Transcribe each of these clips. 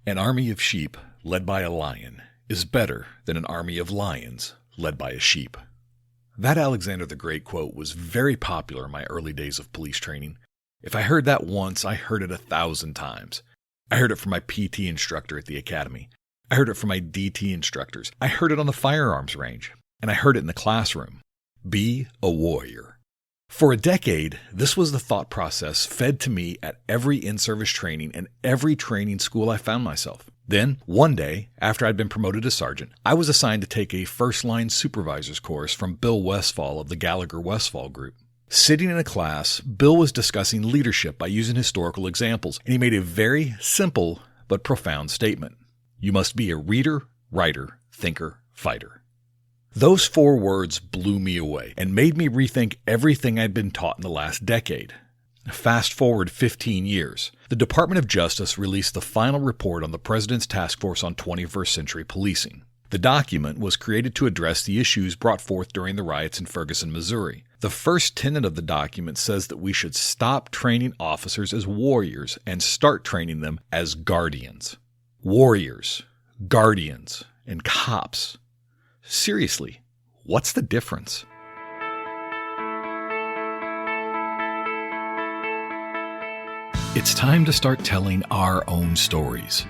An army of sheep led by a lion is better than an army of lions led by a sheep. That Alexander the Great quote was very popular in my early days of police training. If I heard that once, I heard it 1,000 times. I heard it from my PT instructor at the academy. I heard it from my DT instructors. I heard it on the firearms range. And I heard it in the classroom. Be a warrior. For a decade, this was the thought process fed to me at every in-service training and every training school I found myself. Then, one day, after I'd been promoted to sergeant, I was assigned to take a first-line supervisor's course from Bill Westfall of the Gallagher-Westfall group. Sitting in a class, Bill was discussing leadership by using historical examples, and he made a very simple but profound statement. You must be a reader, writer, thinker, fighter. Those 4 words blew me away and made me rethink everything I'd been taught in the last decade. Fast forward 15 years. The Department of Justice released the final report on the President's Task Force on 21st Century Policing. The document was created to address the issues brought forth during the riots in Ferguson, Missouri. The first tenet of the document says that we should stop training officers as warriors and start training them as guardians. Warriors, guardians, and cops. Seriously, what's the difference? It's time to start telling our own stories.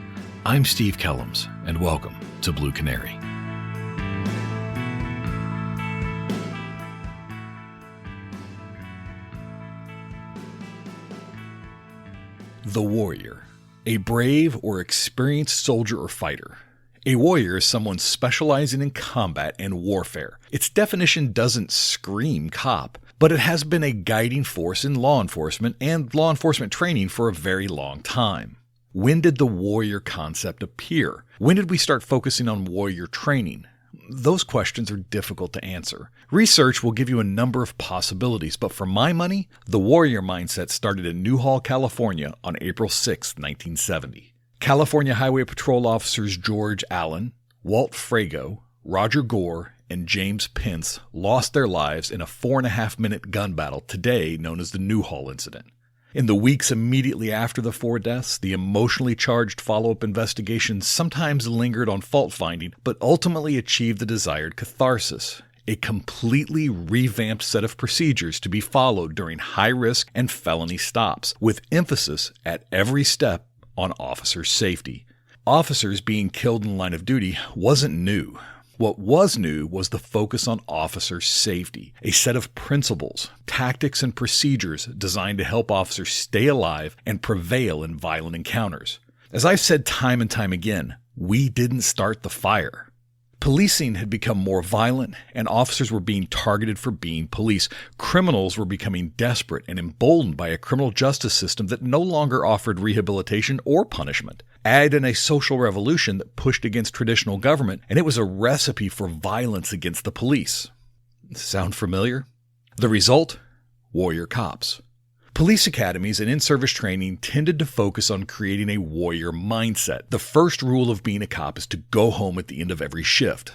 I'm Steve Kellums, and welcome to Blue Canary. The warrior, a brave or experienced soldier or fighter. A warrior is someone specializing in combat and warfare. Its definition doesn't scream cop, but it has been a guiding force in law enforcement and law enforcement training for a very long time. When did the warrior concept appear? When did we start focusing on warrior training? Those questions are difficult to answer. Research will give you a number of possibilities, but for my money, the warrior mindset started in Newhall, California on April 6, 1970. California Highway Patrol officers George Allen, Walt Frago, Roger Gore, and James Pence lost their lives in a 4.5-minute gun battle today known as the Newhall incident. In the weeks immediately after the 4 deaths, the emotionally charged follow-up investigation sometimes lingered on fault-finding, but ultimately achieved the desired catharsis, a completely revamped set of procedures to be followed during high-risk and felony stops, with emphasis at every step on officer safety. Officers being killed in the line of duty wasn't new. What was new was the focus on officer safety, a set of principles, tactics, and procedures designed to help officers stay alive and prevail in violent encounters. As I've said time and time again, we didn't start the fire. Policing had become more violent, and officers were being targeted for being police. Criminals were becoming desperate and emboldened by a criminal justice system that no longer offered rehabilitation or punishment. Add in a social revolution that pushed against traditional government, and it was a recipe for violence against the police. Sound familiar? The result? Warrior cops. Police academies and in-service training tended to focus on creating a warrior mindset. The first rule of being a cop is to go home at the end of every shift.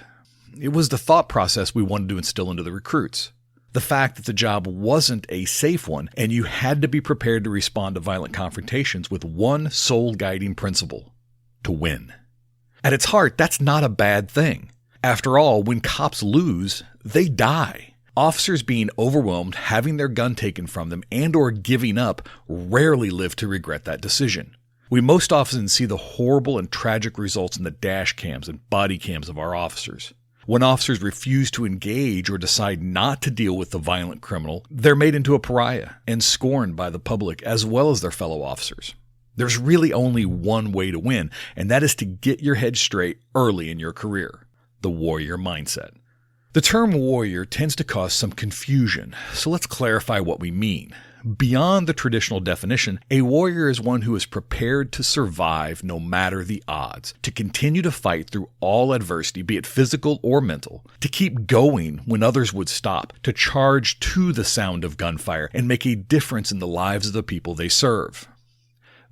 It was the thought process we wanted to instill into the recruits. The fact that the job wasn't a safe one, and you had to be prepared to respond to violent confrontations with one sole guiding principle: to win. At its heart, that's not a bad thing. After all, when cops lose, they die. Officers being overwhelmed, having their gun taken from them, and or giving up rarely live to regret that decision. We most often see the horrible and tragic results in the dash cams and body cams of our officers. When officers refuse to engage or decide not to deal with the violent criminal, they're made into a pariah and scorned by the public as well as their fellow officers. There's really only one way to win, and that is to get your head straight early in your career: the warrior mindset. The term warrior tends to cause some confusion, so let's clarify what we mean. Beyond the traditional definition, a warrior is one who is prepared to survive no matter the odds, to continue to fight through all adversity, be it physical or mental, to keep going when others would stop, to charge to the sound of gunfire and make a difference in the lives of the people they serve.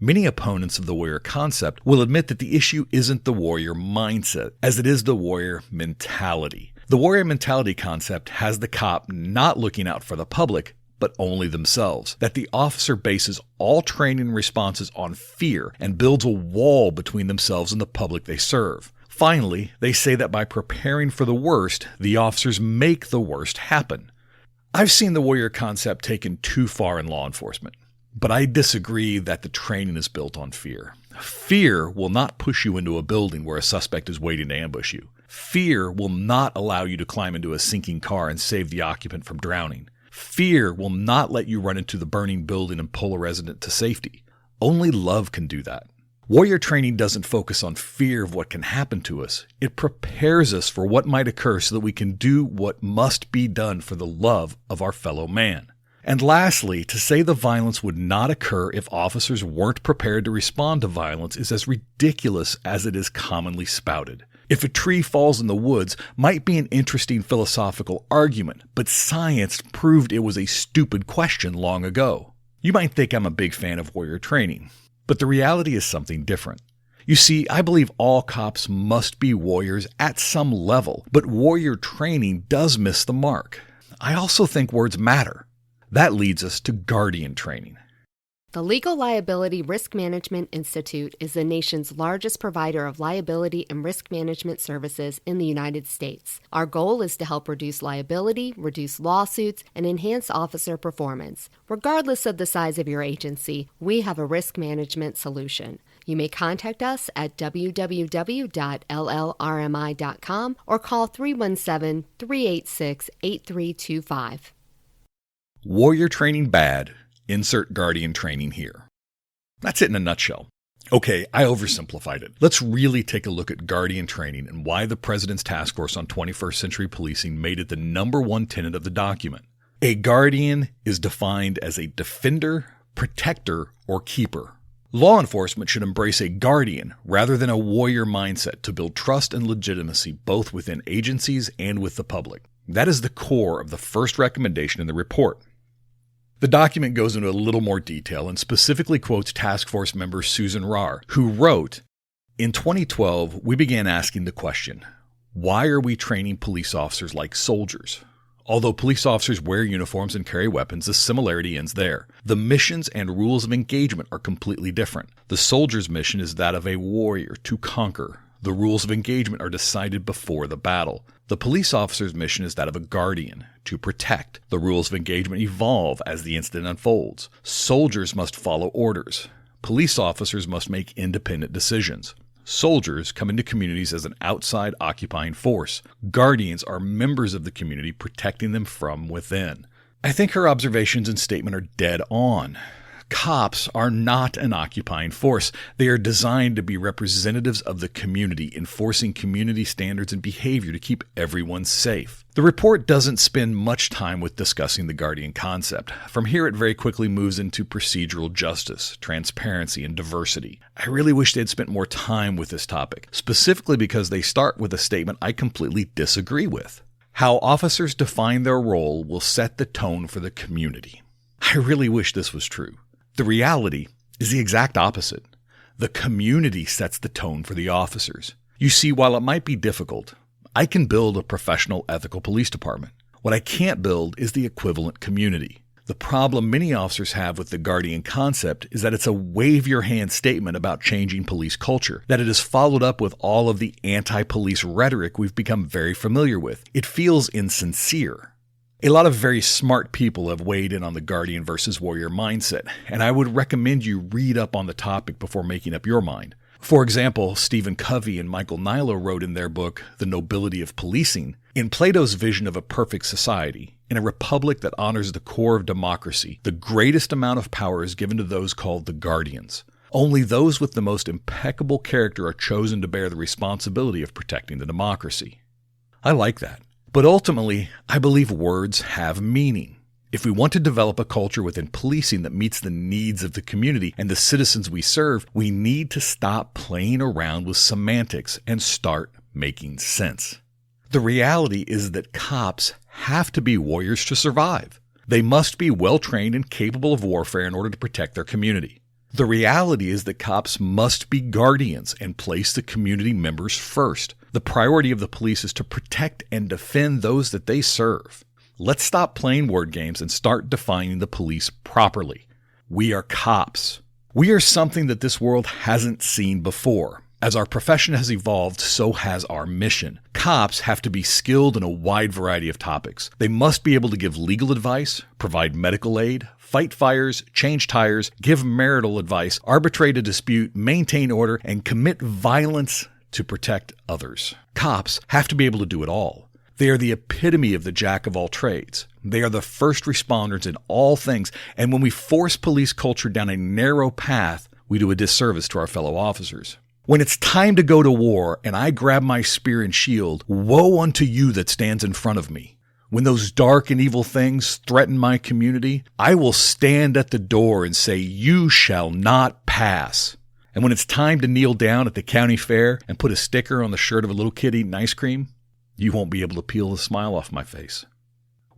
Many opponents of the warrior concept will admit that the issue isn't the warrior mindset, as it is the warrior mentality. The warrior mentality concept has the cop not looking out for the public, but only themselves. That the officer bases all training responses on fear and builds a wall between themselves and the public they serve. Finally, they say that by preparing for the worst, the officers make the worst happen. I've seen the warrior concept taken too far in law enforcement, but I disagree that the training is built on fear. Fear will not push you into a building where a suspect is waiting to ambush you. Fear will not allow you to climb into a sinking car and save the occupant from drowning. Fear will not let you run into the burning building and pull a resident to safety. Only love can do that. Warrior training doesn't focus on fear of what can happen to us. It prepares us for what might occur so that we can do what must be done for the love of our fellow man. And lastly, to say the violence would not occur if officers weren't prepared to respond to violence is as ridiculous as it is commonly spouted. If a tree falls in the woods might be an interesting philosophical argument, but science proved it was a stupid question long ago. You might think I'm a big fan of warrior training, but the reality is something different. You see, I believe all cops must be warriors at some level, but warrior training does miss the mark. I also think words matter. That leads us to guardian training. The Legal Liability Risk Management Institute is the nation's largest provider of liability and risk management services in the United States. Our goal is to help reduce liability, reduce lawsuits, and enhance officer performance. Regardless of the size of your agency, we have a risk management solution. You may contact us at www.llrmi.com or call 317-386-8325. Warrior training bad. Insert guardian training here. That's it in a nutshell. Okay, I oversimplified it. Let's really take a look at guardian training and why the President's Task Force on 21st Century Policing made it the number one tenet of the document. A guardian is defined as a defender, protector, or keeper. Law enforcement should embrace a guardian rather than a warrior mindset to build trust and legitimacy both within agencies and with the public. That is the core of the first recommendation in the report. The document goes into a little more detail and specifically quotes task force member Susan Rahr, who wrote, "In 2012, we began asking the question, why are we training police officers like soldiers? Although police officers wear uniforms and carry weapons, the similarity ends there. The missions and rules of engagement are completely different. The soldier's mission is that of a warrior to conquer. The rules of engagement are decided before the battle. The police officer's mission is that of a guardian, to protect. The rules of engagement evolve as the incident unfolds. Soldiers must follow orders. Police officers must make independent decisions. Soldiers come into communities as an outside occupying force. Guardians are members of the community protecting them from within." I think her observations and statement are dead on. Cops are not an occupying force. They are designed to be representatives of the community, enforcing community standards and behavior to keep everyone safe. The report doesn't spend much time with discussing the guardian concept. From here, it very quickly moves into procedural justice, transparency, and diversity. I really wish they had spent more time with this topic, specifically because they start with a statement I completely disagree with. How officers define their role will set the tone for the community. I really wish this was true. The reality is the exact opposite. The community sets the tone for the officers. You see, while it might be difficult, I can build a professional, ethical police department. What I can't build is the equivalent community. The problem many officers have with the guardian concept is that it's a wave-your-hand statement about changing police culture, that it is followed up with all of the anti-police rhetoric we've become very familiar with. It feels insincere. A lot of very smart people have weighed in on the guardian versus warrior mindset, and I would recommend you read up on the topic before making up your mind. For example, Stephen Covey and Michael Nilo wrote in their book, The Nobility of Policing, in Plato's vision of a perfect society, in a republic that honors the core of democracy, the greatest amount of power is given to those called the guardians. Only those with the most impeccable character are chosen to bear the responsibility of protecting the democracy. I like that. But ultimately, I believe words have meaning. If we want to develop a culture within policing that meets the needs of the community and the citizens we serve, we need to stop playing around with semantics and start making sense. The reality is that cops have to be warriors to survive. They must be well-trained and capable of warfare in order to protect their community. The reality is that cops must be guardians and place the community members first. The priority of the police is to protect and defend those that they serve. Let's stop playing word games and start defining the police properly. We are cops. We are something that this world hasn't seen before. As our profession has evolved, so has our mission. Cops have to be skilled in a wide variety of topics. They must be able to give legal advice, provide medical aid, fight fires, change tires, give marital advice, arbitrate a dispute, maintain order, and commit violence to protect others. Cops have to be able to do it all. They are the epitome of the jack of all trades. They are the first responders in all things, and when we force police culture down a narrow path, we do a disservice to our fellow officers. When it's time to go to war and I grab my spear and shield, woe unto you that stands in front of me. When those dark and evil things threaten my community, I will stand at the door and say, you shall not pass. And when it's time to kneel down at the county fair and put a sticker on the shirt of a little kid eating ice cream, you won't be able to peel the smile off my face.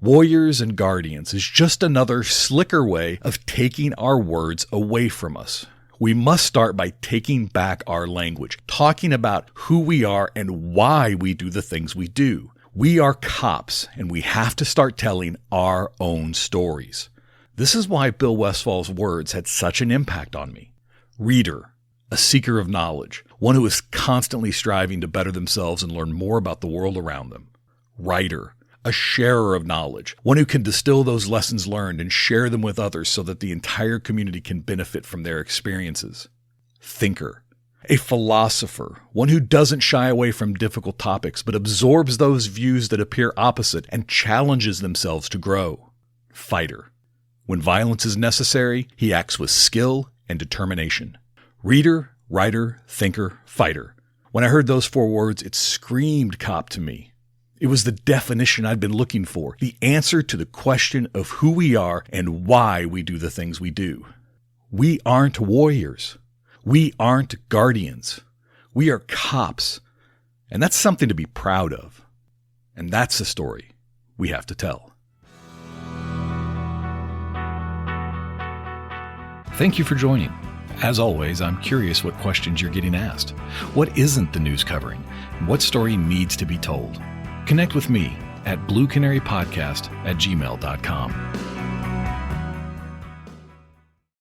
Warriors and guardians is just another slicker way of taking our words away from us. We must start by taking back our language, talking about who we are and why we do the things we do. We are cops, and we have to start telling our own stories. This is why Bill Westfall's words had such an impact on me. Reader, a seeker of knowledge, one who is constantly striving to better themselves and learn more about the world around them. Writer, a sharer of knowledge, one who can distill those lessons learned and share them with others so that the entire community can benefit from their experiences. Thinker, a philosopher, one who doesn't shy away from difficult topics but absorbs those views that appear opposite and challenges themselves to grow. Fighter, when violence is necessary, he acts with skill and determination. Reader, writer, thinker, fighter. When I heard those 4 words, it screamed cop to me. It was the definition I'd been looking for, the answer to the question of who we are and why we do the things we do. We aren't warriors. We aren't guardians. We are cops. And that's something to be proud of. And that's the story we have to tell. Thank you for joining. As always, I'm curious what questions you're getting asked. What isn't the news covering? What story needs to be told? Connect with me at bluecanarypodcast@gmail.com.